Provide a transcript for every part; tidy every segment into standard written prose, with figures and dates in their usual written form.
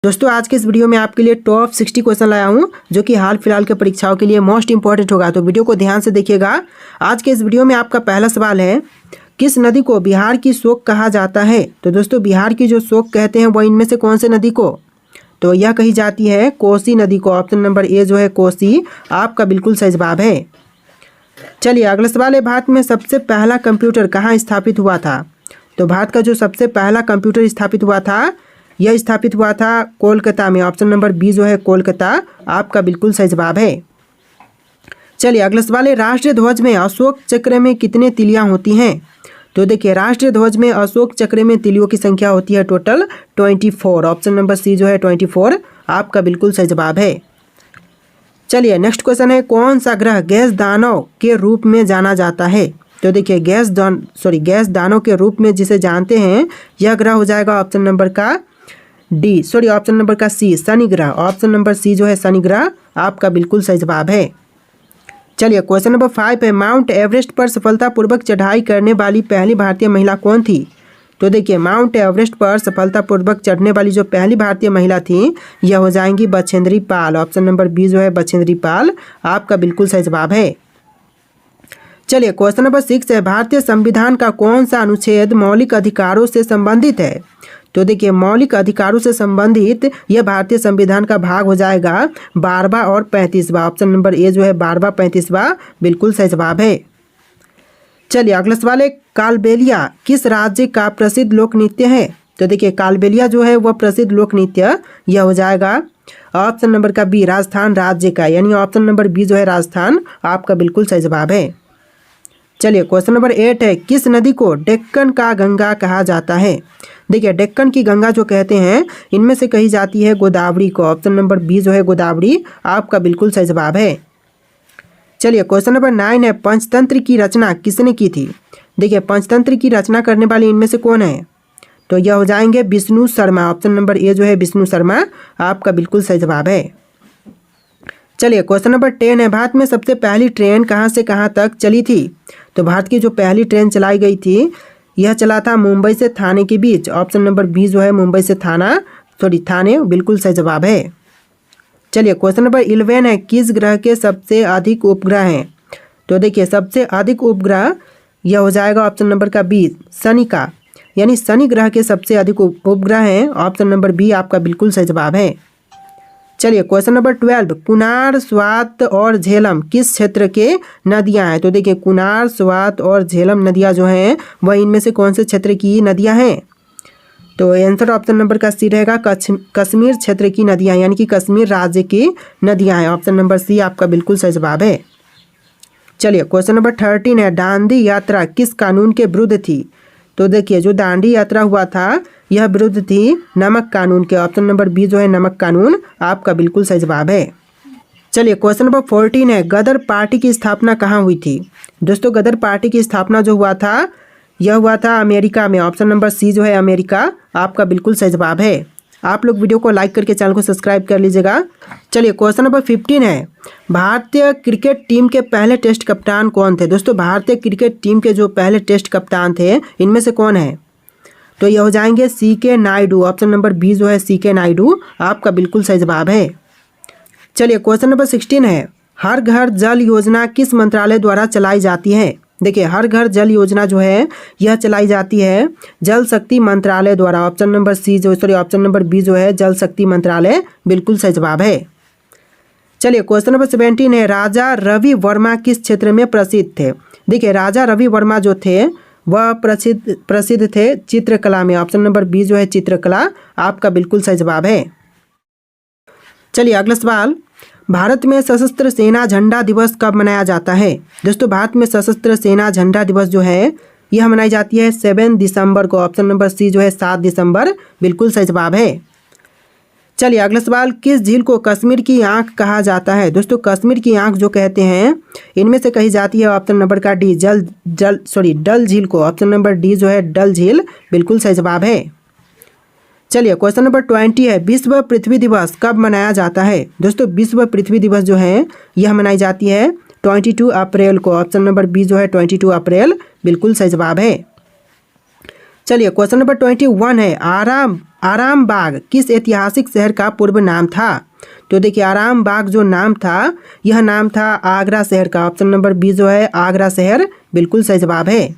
दोस्तों आज के इस वीडियो में आपके लिए टॉप 60 क्वेश्चन लाया हूं जो कि हाल फिलहाल के परीक्षाओं के लिए मोस्ट इंपॉर्टेंट होगा। तो वीडियो को ध्यान से देखिएगा। आज के इस वीडियो में आपका पहला सवाल है, किस नदी को बिहार की शोक कहा जाता है। तो दोस्तों बिहार की जो शोक कहते हैं वो इनमें से कौन से नदी को, तो यह कही जाती है कोसी नदी को। ऑप्शन नंबर ए जो है कोसी आपका बिल्कुल सही जवाब है। चलिए अगला सवाल है, भारत में सबसे पहला कंप्यूटर कहाँ स्थापित हुआ था। तो भारत का जो सबसे पहला कंप्यूटर स्थापित हुआ था यह स्थापित हुआ था कोलकाता में। ऑप्शन नंबर बी जो है कोलकाता आपका बिल्कुल सही जवाब है। चलिए अगला सवाल है, राष्ट्रीय ध्वज में अशोक चक्र में कितने तिलियां होती हैं। तो देखिए राष्ट्रीय ध्वज में अशोक चक्र में तिलियों की संख्या होती है टोटल 24। ऑप्शन नंबर सी जो है 24 आपका बिल्कुल सही जवाब है। चलिए नेक्स्ट क्वेश्चन है, कौन सा ग्रह गैस दानव के रूप में जाना जाता है। तो देखिए गैस दानव के रूप में जिसे जानते हैं यह ग्रह हो जाएगा ऑप्शन नंबर का सी शनि ग्रह। ऑप्शन नंबर सी जो है शनि ग्रह आपका बिल्कुल सही जवाब है। चलिए क्वेश्चन नंबर 5 है, माउंट एवरेस्ट पर सफलतापूर्वक चढ़ाई करने वाली पहली भारतीय महिला कौन थी। तो देखिए माउंट एवरेस्ट पर सफलतापूर्वक चढ़ने वाली जो पहली भारतीय महिला थी यह हो जाएंगी Bachendri Pal. Option number B जो है बछेंद्री पाल आपका बिल्कुल सही जवाब है। चलिए क्वेश्चन नंबर 6 है, भारतीय संविधान का कौन सा अनुच्छेद मौलिक अधिकारों से संबंधित है। तो देखिए मौलिक अधिकारों से संबंधित यह भारतीय संविधान का भाग हो जाएगा 12वां और 35वां। ऑप्शन नंबर ए जो है 12वां 35वां बिल्कुल सही जवाब है। चलिए अगला सवाल है, कालबेलिया किस राज्य का प्रसिद्ध लोक नृत्य है। तो देखिए कालबेलिया जो है वह प्रसिद्ध लोक नृत्य यह हो जाएगा ऑप्शन नंबर का बी राजस्थान राज्य का, यानी ऑप्शन नंबर बी जो है राजस्थान आपका बिल्कुल सही जवाब है। चलिए क्वेश्चन नंबर 8 है, किस नदी को डेक्कन का गंगा कहा जाता है। देखिए डेक्कन की गंगा जो कहते हैं इनमें से कही जाती है गोदावरी को। ऑप्शन नंबर बी जो है गोदावरी आपका बिल्कुल सही जवाब है। चलिए क्वेश्चन नंबर 9 है, पंचतंत्र की रचना किसने की थी। देखिए पंचतंत्र की रचना करने वाले इनमें से कौन है, तो यह हो जाएंगे Vishnu Sharma. Option number A जो है विष्णु शर्मा आपका बिल्कुल सही जवाब है। चलिए क्वेश्चन नंबर 10 है, भारत में सबसे पहली ट्रेन कहाँ से कहाँ तक चली थी। तो भारत की जो पहली ट्रेन चलाई गई थी यह चला था मुंबई से थाने के बीच। ऑप्शन नंबर बी जो है मुंबई से थाने बिल्कुल सही जवाब है। चलिए क्वेश्चन नंबर 11 है, किस ग्रह के सबसे अधिक उपग्रह हैं। तो देखिए सबसे अधिक उपग्रह यह हो जाएगा ऑप्शन नंबर का बी शनि का, यानी शनि ग्रह के सबसे अधिक उपग्रह हैं। ऑप्शन नंबर बी आपका बिल्कुल सही जवाब है। चलिए क्वेश्चन नंबर 12, कुनार स्वात और झेलम किस क्षेत्र के नदियां हैं। तो देखिए कुनार स्वात और झेलम नदियां जो हैं वह इनमें से कौन से क्षेत्र की नदियां हैं। तो आंसर ऑप्शन नंबर का सी रहेगा कश्मीर क्षेत्र की नदियां, यानी कि कश्मीर राज्य की नदियां हैं। ऑप्शन नंबर सी आपका बिल्कुल सही जवाब है। चलिए क्वेश्चन नंबर 13 है, दांडी यात्रा किस कानून के विरुद्ध थी। तो देखिए जो दांडी यात्रा हुआ था यह विरुद्ध थी नमक कानून के। ऑप्शन नंबर बी जो है नमक कानून आपका बिल्कुल सही जवाब है। चलिए क्वेश्चन नंबर 14 है, गदर पार्टी की स्थापना कहाँ हुई थी। दोस्तों गदर पार्टी की स्थापना जो हुआ था यह हुआ था अमेरिका में। ऑप्शन नंबर सी जो है अमेरिका आपका बिल्कुल सही जवाब है। आप लोग वीडियो को लाइक करके चैनल को सब्सक्राइब कर लीजिएगा। चलिए क्वेश्चन नंबर 15 है, भारतीय क्रिकेट टीम के पहले टेस्ट कप्तान कौन थे। दोस्तों भारतीय क्रिकेट टीम के जो पहले टेस्ट कप्तान थे इनमें से कौन है, तो यह हो जाएंगे CK Naidu. Option number B जो है CK नायडू आपका बिल्कुल सही जवाब है। चलिए क्वेश्चन नंबर 16 है, हर घर जल योजना किस मंत्रालय द्वारा चलाई जाती है। देखिए हर घर जल योजना जो है यह चलाई जाती है जल शक्ति मंत्रालय द्वारा। ऑप्शन नंबर बी जो है जल शक्ति मंत्रालय बिल्कुल सही जवाब है। चलिए क्वेश्चन नंबर 17 है, राजा रवि वर्मा किस क्षेत्र में प्रसिद्ध थे। देखिए राजा रवि वर्मा जो थे वह प्रसिद्ध थे चित्रकला में। ऑप्शन नंबर बी जो है चित्रकला आपका बिल्कुल सही जवाब है। चलिए अगला सवाल, भारत में सशस्त्र सेना झंडा दिवस कब मनाया जाता है। दोस्तों भारत में सशस्त्र सेना झंडा दिवस जो है यह मनाई जाती है 7 दिसंबर को। ऑप्शन नंबर सी जो है 7 दिसंबर बिल्कुल सही जवाब है। चलिए अगला सवाल, किस झील को कश्मीर की आंख कहा जाता है। दोस्तों कश्मीर की आंख जो कहते हैं इनमें से कही जाती है ऑप्शन नंबर का डी डल झील को। ऑप्शन नंबर डी जो है डल झील बिल्कुल सही जवाब है। चलिए क्वेश्चन नंबर 20 है, विश्व पृथ्वी दिवस कब मनाया जाता है। दोस्तों विश्व पृथ्वी दिवस जो है यह मनाई जाती है 22 अप्रैल को। ऑप्शन नंबर बी जो है 22 अप्रैल बिल्कुल सही जवाब है। चलिए क्वेश्चन नंबर 21 है, आरा आराम बाग किस ऐतिहासिक शहर का पूर्व नाम था? तो देखिए आराम बाग जो नाम था, यह नाम था आगरा शहर का। ऑप्शन नंबर बी जो है आगरा शहर बिल्कुल सही जवाब है।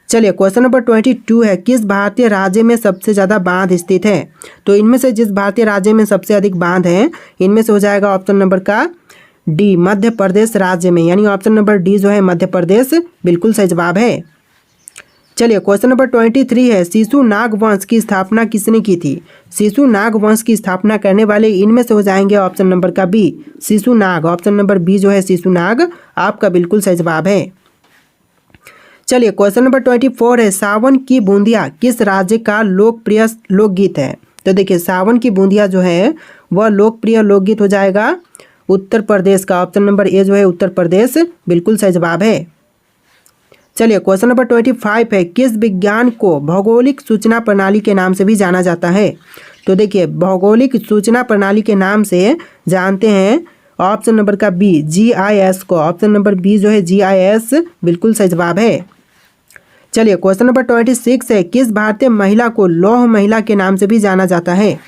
चलिए क्वेश्चन नंबर 22 है, किस भारतीय राज्य में सबसे ज़्यादा बांध स्थित है? तो इनमें से जिस भारतीय राज्य में सबसे अधिक बांध हैं, इनमें से हो जाएगा ऑप्शन नंबर का डी, मध्य प्रदेश राज्य में, यानी ऑप्शन नंबर डी जो है मध्य प्रदेश बिल्कुल सही जवाब है। चलिए क्वेश्चन नंबर 23 है, शिशु नाग वंश की स्थापना किसने की थी? शिशु नाग वंश की स्थापना करने वाले इनमें से हो जाएंगे ऑप्शन नंबर का बी, शिशु नाग। ऑप्शन नंबर बी जो है शिशु नाग आपका बिल्कुल सही जवाब है। चलिए क्वेश्चन नंबर 24 है, सावन की बूंदिया किस राज्य का लोकप्रिय लोकगीत है? तो देखिए सावन की बूंदिया जो है वह लोकप्रिय लोकगीत हो जाएगा उत्तर प्रदेश का। ऑप्शन नंबर ए जो है उत्तर प्रदेश बिल्कुल सही जवाब है। चलिए क्वेश्चन नंबर 25 है, किस विज्ञान को भौगोलिक सूचना प्रणाली के नाम से भी जाना जाता है? तो देखिए भौगोलिक सूचना प्रणाली के नाम से जानते हैं ऑप्शन नंबर का बी, GIS को। ऑप्शन नंबर बी जो है GIS बिल्कुल सही जवाब है। चलिए क्वेश्चन नंबर 26 है, किस भारतीय महिला को लौह महिला के नाम से भी जाना जाता है?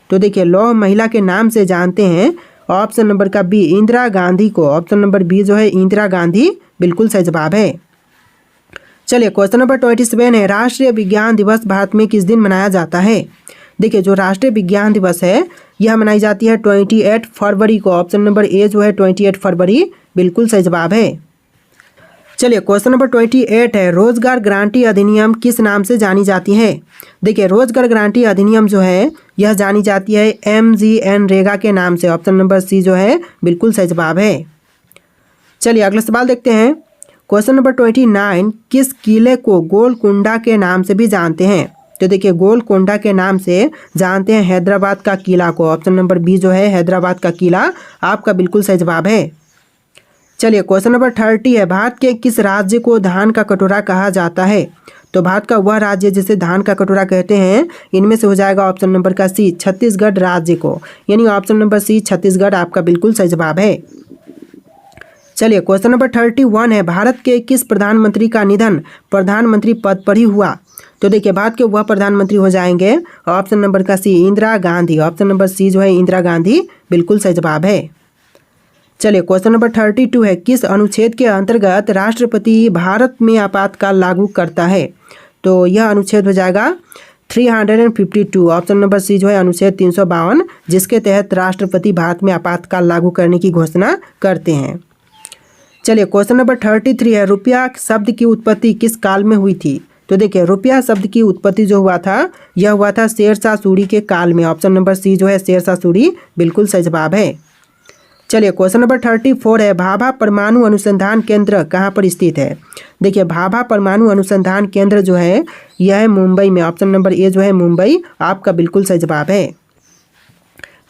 तो देखिए लौह महिला के नाम से जानते हैं ऑप्शन नंबर का बी, इंदिरा गांधी को। ऑप्शन नंबर बी जो है इंदिरा गांधी बिल्कुल सही जवाब है। चलिए क्वेश्चन नंबर 27 है, राष्ट्रीय विज्ञान दिवस भारत में किस दिन मनाया जाता है? देखिए जो राष्ट्रीय विज्ञान दिवस है यह मनाई जाती है 28 फरवरी को। ऑप्शन नंबर ए जो है 28 फरवरी बिल्कुल सही जवाब है। चलिए क्वेश्चन नंबर 28 है, रोजगार गारंटी अधिनियम किस नाम से जानी जाती है? देखिए रोजगार गारंटी अधिनियम जो है यह जानी जाती है MGNरेगा के नाम से। ऑप्शन नंबर सी जो है बिल्कुल सही जवाब है। चलिए अगला सवाल देखते हैं। क्वेश्चन नंबर 29, किस किले को गोलकुंडा के नाम से भी जानते हैं? तो देखिए गोलकुंडा के नाम से जानते हैं हैदराबाद का किला को। ऑप्शन नंबर बी जो है हैदराबाद का किला आपका बिल्कुल सही जवाब है। चलिए क्वेश्चन नंबर 30 है, भारत के किस राज्य को धान का कटोरा कहा जाता है? तो भारत का वह राज्य जिसे धान का कटोरा कहते हैं, इनमें से हो जाएगा ऑप्शन नंबर का सी, छत्तीसगढ़ राज्य को, यानी ऑप्शन नंबर सी छत्तीसगढ़ आपका बिल्कुल सही जवाब है। चलिए क्वेश्चन नंबर 31 है, भारत के किस प्रधानमंत्री का निधन प्रधानमंत्री पद पर ही हुआ? तो देखिए भारत के वह प्रधानमंत्री हो जाएंगे ऑप्शन नंबर का C, Indira Gandhi. Option number C जो है इंदिरा गांधी बिल्कुल सही जवाब है। चलिए क्वेश्चन नंबर 32 है, किस अनुच्छेद के अंतर्गत राष्ट्रपति भारत में आपातकाल लागू करता है? तो यह अनुच्छेद हो जाएगा 352। ऑप्शन नंबर सी जो है अनुच्छेद 352, जिसके तहत राष्ट्रपति भारत में आपातकाल लागू करने की घोषणा करते हैं। चलिए क्वेश्चन नंबर 33 है, रुपया शब्द की उत्पत्ति किस काल में हुई थी? तो देखिए रुपया शब्द की उत्पत्ति जो हुआ था यह हुआ था शेरशाह सूरी के काल में। ऑप्शन नंबर सी जो है शेरशाह सूरी बिल्कुल सही जवाब है। चलिए क्वेश्चन नंबर 34 है, भाभा परमाणु अनुसंधान केंद्र कहाँ पर स्थित है? देखिए भाभा परमाणु अनुसंधान केंद्र जो है यह है मुंबई में। ऑप्शन नंबर ए जो है मुंबई आपका बिल्कुल सही जवाब है।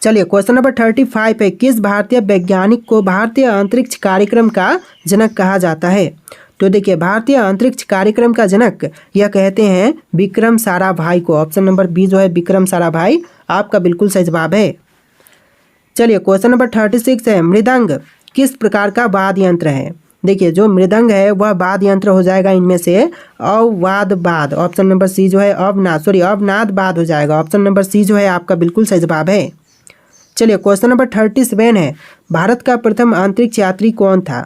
चलिए क्वेश्चन नंबर 35 है, किस भारतीय वैज्ञानिक को भारतीय अंतरिक्ष कार्यक्रम का जनक कहा जाता है? तो देखिए भारतीय अंतरिक्ष कार्यक्रम का जनक यह कहते हैं विक्रम साराभाई को। ऑप्शन नंबर बी जो है विक्रम साराभाई आपका बिल्कुल सही जवाब है। चलिए क्वेश्चन नंबर 36 है, मृदंग किस प्रकार का वाद्य यंत्र है? देखिए जो मृदंग है वह वाद्य यंत्र हो जाएगा इनमें से अववाद बाद। ऑप्शन नंबर सी जो है अवनाद बाद हो जाएगा। ऑप्शन नंबर सी जो है आपका बिल्कुल सही जवाब है। चलिए क्वेश्चन नंबर 37 है, भारत का प्रथम अंतरिक्ष यात्री कौन था?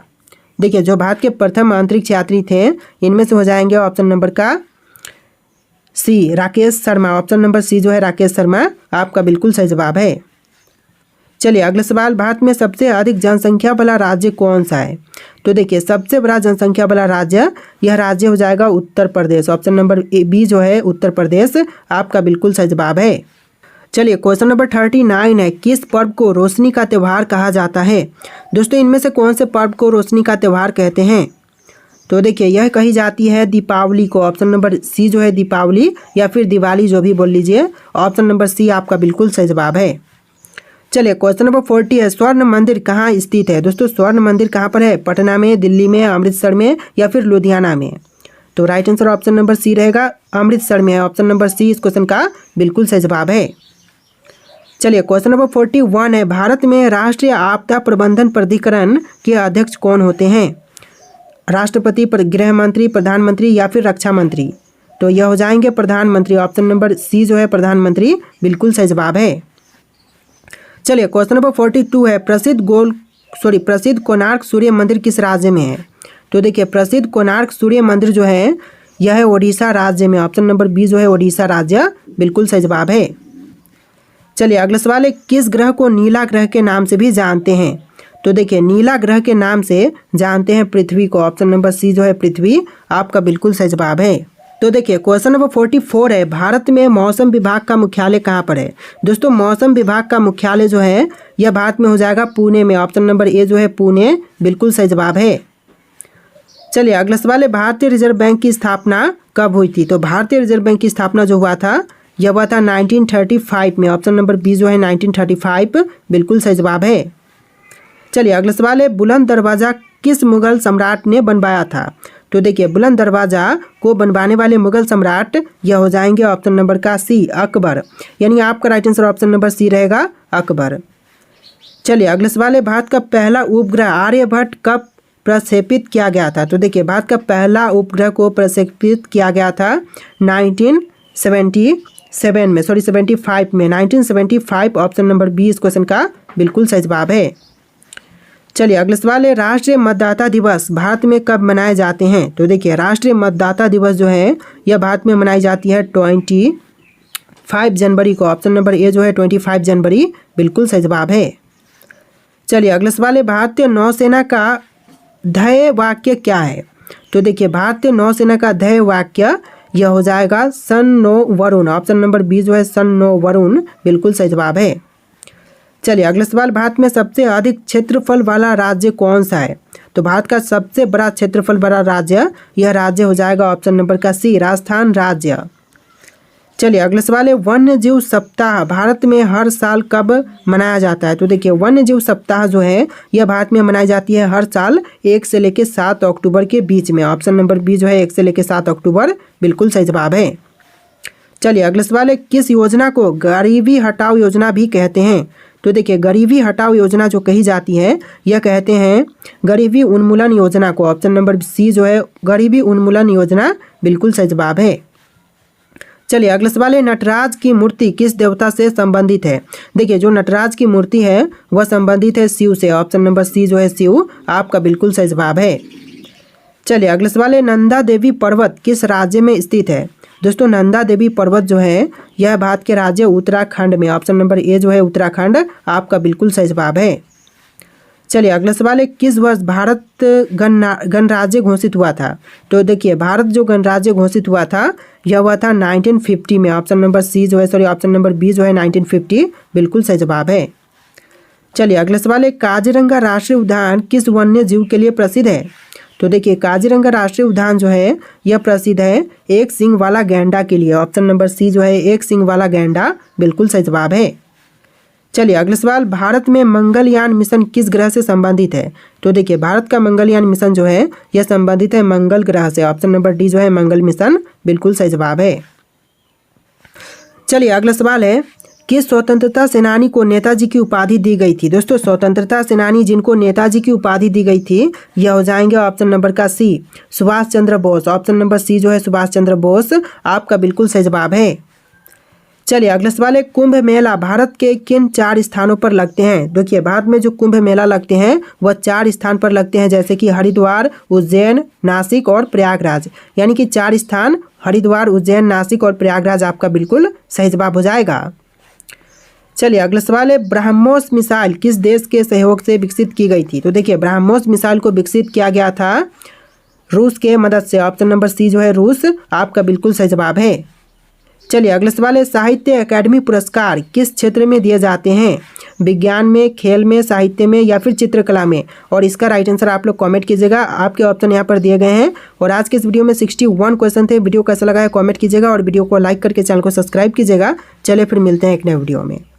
देखिए जो भारत के प्रथम अंतरिक्ष यात्री थे इनमें से हो जाएंगे ऑप्शन नंबर का C, Rakesh Sharma. Option number C जो है राकेश शर्मा आपका बिल्कुल सही जवाब है। चलिए अगला सवाल, भारत में सबसे अधिक जनसंख्या वाला राज्य कौन सा है? तो देखिए सबसे बड़ा जनसंख्या वाला राज्य यह राज्य हो जाएगा Uttar Pradesh. Option number B जो है उत्तर प्रदेश आपका बिल्कुल सही जवाब है। चलिए क्वेश्चन नंबर 39 है, किस पर्व को रोशनी का त्यौहार कहा जाता है? दोस्तों इनमें से कौन से पर्व को रोशनी का त्यौहार कहते हैं? तो देखिए यह कही जाती है दीपावली को। ऑप्शन नंबर सी जो है दीपावली या फिर दिवाली जो भी बोल लीजिए। ऑप्शन नंबर सी आपका बिल्कुल सही जवाब है। चलिए क्वेश्चन नंबर 40 है, स्वर्ण मंदिर कहाँ स्थित है? दोस्तों स्वर्ण मंदिर कहाँ पर है? पटना में, दिल्ली में, अमृतसर में या फिर लुधियाना में? तो right answer option number C रहेगा, अमृतसर में है। ऑप्शन नंबर सी इस क्वेश्चन का बिल्कुल सही जवाब है। चलिए क्वेश्चन नंबर 41 है, भारत में राष्ट्रीय आपदा प्रबंधन प्राधिकरण के अध्यक्ष कौन होते हैं? राष्ट्रपति, गृह मंत्री, प्रधानमंत्री या फिर रक्षा मंत्री? तो यह हो जाएंगे प्रधानमंत्री। ऑप्शन नंबर सी जो है प्रधानमंत्री बिल्कुल सही जवाब है। चलिए क्वेश्चन नंबर 42 है, प्रसिद्ध कोणार्क सूर्य मंदिर किस राज्य में है? तो देखिए प्रसिद्ध कोणार्क सूर्य मंदिर जो है यह है ओडिशा राज्य में। ऑप्शन नंबर बी जो है ओडिशा राज्य बिल्कुल सही जवाब है। चलिए अगला सवाल है, किस ग्रह को नीला ग्रह के नाम से भी जानते हैं? तो देखिए नीला ग्रह के नाम से जानते हैं पृथ्वी को। ऑप्शन नंबर सी जो है पृथ्वी आपका बिल्कुल सही जवाब है। तो देखिए क्वेश्चन नंबर 44 है, भारत में मौसम विभाग का मुख्यालय कहाँ पर है? दोस्तों मौसम विभाग का मुख्यालय जो है यह भारत में हो जाएगा पुणे में। ऑप्शन नंबर ए जो है पुणे बिल्कुल सही जवाब है। चलिए अगला सवाल है, भारतीय रिजर्व बैंक की स्थापना कब हुई थी? तो भारतीय रिजर्व बैंक की स्थापना जो हुआ था यह हुआ था 1935 में। ऑप्शन नंबर बी जो है 1935 बिल्कुल सही जवाब है। चलिए अगला सवाल है, बुलंद दरवाज़ा किस मुगल सम्राट ने बनवाया था? तो देखिए बुलंद दरवाज़ा को बनवाने वाले मुगल सम्राट यह हो जाएंगे ऑप्शन नंबर का सी अकबर, यानी आपका right answer option number C रहेगा अकबर। चलिए अगला सवाल है, भारत का पहला उपग्रह आर्यभट्ट कब प्रक्षेपित किया गया था? तो देखिए भारत का पहला उपग्रह को प्रक्षेपित किया गया था 1975 में 1975। ऑप्शन नंबर बी इस क्वेश्चन का बिल्कुल सही जवाब है। चलिए अगला सवाल है, राष्ट्रीय मतदाता दिवस भारत में कब मनाए जाते हैं? तो देखिए राष्ट्रीय मतदाता दिवस जो है यह भारत में मनाई जाती है 25 जनवरी को। ऑप्शन नंबर ए जो है 25 जनवरी बिल्कुल सही जवाब है। चलिए अगला सवाल है, भारतीय नौसेना का ध्येय वाक्य क्या है? तो देखिए भारतीय नौसेना का ध्येय वाक्य यह हो जाएगा son no Varun. Option number B जो है सन नो वरुण बिल्कुल सही जवाब है। चलिए अगला सवाल, भारत में सबसे अधिक क्षेत्रफल वाला राज्य कौन सा है? तो भारत का सबसे बड़ा क्षेत्रफल वाला राज्य यह राज्य हो जाएगा ऑप्शन नंबर का सी राजस्थान राज्य। चलिए अगला सवाल है, वन्य जीव सप्ताह भारत में हर साल कब मनाया जाता है? तो देखिए वन्य जीव सप्ताह जो है यह भारत में मनाई जाती है हर साल 1 से लेकर 7 अक्टूबर के बीच में। ऑप्शन नंबर बी जो है 1 से लेकर 7 अक्टूबर बिल्कुल सही जवाब है। चलिए अगला सवाल है, किस योजना को गरीबी हटाओ योजना भी कहते हैं? तो देखिए गरीबी हटाओ योजना जो कही जाती है यह कहते हैं गरीबी उन्मूलन योजना को। ऑप्शन नंबर सी जो है गरीबी उन्मूलन योजना बिल्कुल सही जवाब है। चलिए अगला सवाल है, नटराज की मूर्ति किस देवता से संबंधित है? देखिए जो नटराज की मूर्ति है वह संबंधित है शिव से। ऑप्शन नंबर सी जो है शिव आपका बिल्कुल सही जवाब है। चलिए अगला सवाल है, नंदा देवी पर्वत किस राज्य में स्थित है? दोस्तों नंदा देवी पर्वत जो है यह भारत के राज्य उत्तराखंड में। ऑप्शन नंबर ए जो है उत्तराखंड आपका बिल्कुल सही जवाब है। चलिए अगला सवाल है, किस वर्ष भारत गणराज्य घोषित हुआ था? तो देखिए भारत जो गणराज्य घोषित हुआ था यह हुआ था 1950 में। ऑप्शन नंबर सी जो है ऑप्शन नंबर बी जो है 1950 बिल्कुल सही जवाब है। चलिए अगला सवाल है, काजीरंगा राष्ट्रीय उद्यान किस वन्य जीव के लिए प्रसिद्ध है? तो देखिए काजीरंगा राष्ट्रीय उद्यान जो है यह प्रसिद्ध है एक सींग वाला गैंडा के लिए। ऑप्शन नंबर सी जो है एक सींग वाला गैंडा बिल्कुल सही जवाब है। चलिए अगला सवाल, भारत में मंगलयान मिशन किस ग्रह से संबंधित है? तो देखिए भारत का मंगलयान मिशन जो है यह संबंधित है मंगल ग्रह से। ऑप्शन नंबर डी जो है मंगल मिशन बिल्कुल सही जवाब है। चलिए अगला सवाल है, किस स्वतंत्रता सेनानी को नेताजी की उपाधि दी गई थी? दोस्तों स्वतंत्रता सेनानी जिनको नेताजी की उपाधि दी गई थी यह हो जाएंगे ऑप्शन नंबर का सी Subhash Chandra Bose. Option number C जो है सुभाष चंद्र बोस आपका बिल्कुल सही जवाब है। चलिए अगला सवाल है, कुंभ मेला भारत के किन 4 स्थानों पर लगते हैं? देखिए भारत में जो कुंभ मेला लगते हैं वह 4 स्थान पर लगते हैं, जैसे कि हरिद्वार, उज्जैन, नासिक और प्रयागराज, यानी कि 4 स्थान हरिद्वार, उज्जैन, नासिक और प्रयागराज आपका बिल्कुल सही जवाब हो जाएगा। चलिए अगला सवाल है, ब्रह्मोस मिसाइल किस देश के सहयोग से विकसित की गई थी? तो देखिए ब्रह्मोस मिसाइल को विकसित किया गया था रूस के मदद से। ऑप्शन नंबर सी जो है रूस आपका बिल्कुल सही जवाब है। चलिए अगला सवाल है, साहित्य अकादमी पुरस्कार किस क्षेत्र में दिए जाते हैं? विज्ञान में, खेल में, साहित्य में या फिर चित्रकला में? और इसका राइट आंसर आप लोग कमेंट कीजिएगा, आपके ऑप्शन यहाँ पर दिए गए हैं। और आज के इस वीडियो में 61 क्वेश्चन थे। वीडियो कैसा लगा है कमेंट कीजिएगा और वीडियो को लाइक करके चैनल को सब्सक्राइब कीजिएगा। चलिए फिर मिलते हैं एक नए वीडियो में।